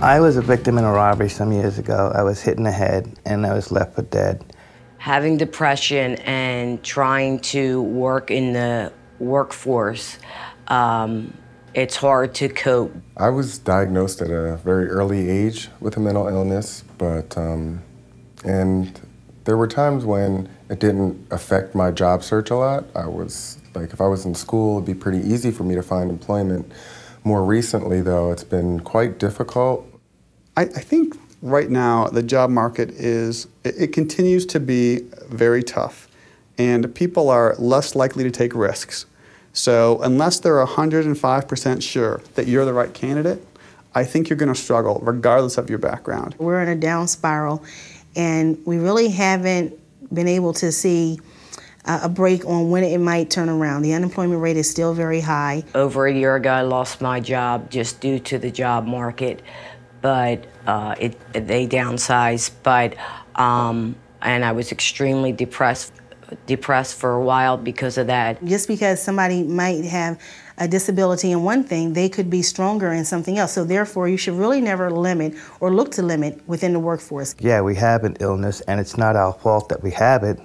I was a victim in a robbery some years ago. I was hit in the head and I was left for dead. Having depression and trying to work in the workforce, it's hard to cope. I was diagnosed at a very early age with a mental illness, but and there were times when it didn't affect my job search a lot. If I was in school, it'd be pretty easy for me to find employment. More recently, though, it's been quite difficult. I think right now the job market it continues to be very tough, and people are less likely to take risks. So unless they're 105% sure that you're the right candidate, I think you're going to struggle regardless of your background. We're in a down spiral, and we really haven't been able to see a break on when it might turn around. The unemployment rate is still very high. Over a year ago, I lost my job just due to the job market, but they downsized. And I was extremely depressed for a while because of that. Just because somebody might have a disability in one thing, they could be stronger in something else. So therefore, you should really never limit or look to limit within the workforce. Yeah, we have an illness, and it's not our fault that we have it,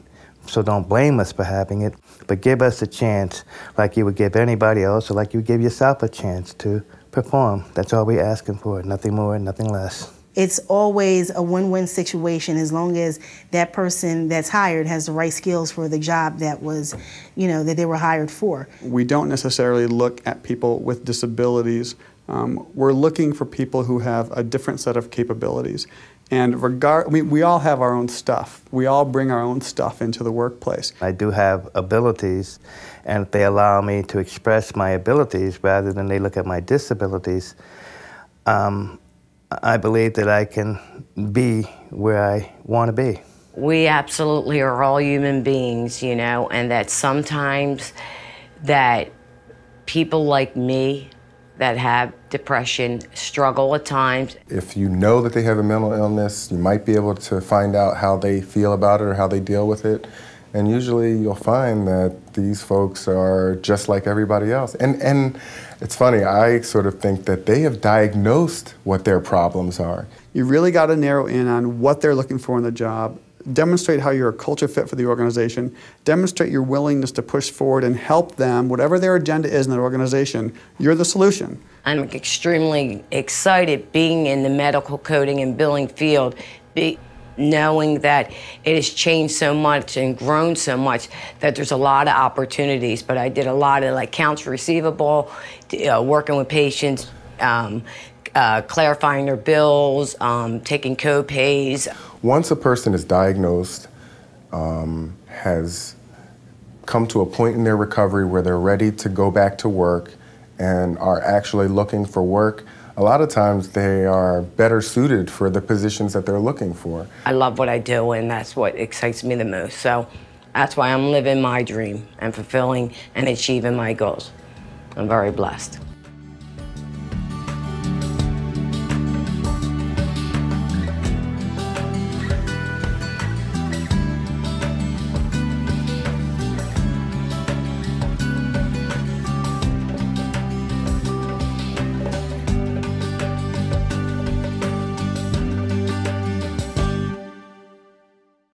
so don't blame us for having it, but give us a chance like you would give anybody else, or like you would give yourself a chance to perform. That's all we're asking for, nothing more, nothing less. It's always a win-win situation as long as that person that's hired has the right skills for the job that was, that they were hired for. We don't necessarily look at people with disabilities. We're looking for people who have a different set of capabilities. And we all have our own stuff. We all bring our own stuff into the workplace. I do have abilities, and if they allow me to express my abilities rather than they look at my disabilities, I believe that I can be where I want to be. We absolutely are all human beings, and that sometimes that people like me that have depression struggle at times. If you know that they have a mental illness, you might be able to find out how they feel about it or how they deal with it. And usually you'll find that these folks are just like everybody else. And it's funny, I sort of think that they have diagnosed what their problems are. You really got to narrow in on what they're looking for in the job, demonstrate how you're a culture fit for the organization, demonstrate your willingness to push forward and help them, whatever their agenda is in their organization, you're the solution. I'm extremely excited being in the medical coding and billing field, knowing that it has changed so much and grown so much that there's a lot of opportunities. But I did a lot of accounts receivable, working with patients, clarifying their bills, taking co-pays. Once a person is diagnosed, has come to a point in their recovery where they're ready to go back to work and are actually looking for work, a lot of times they are better suited for the positions that they're looking for. I love what I do, and that's what excites me the most. So that's why I'm living my dream and fulfilling and achieving my goals. I'm very blessed.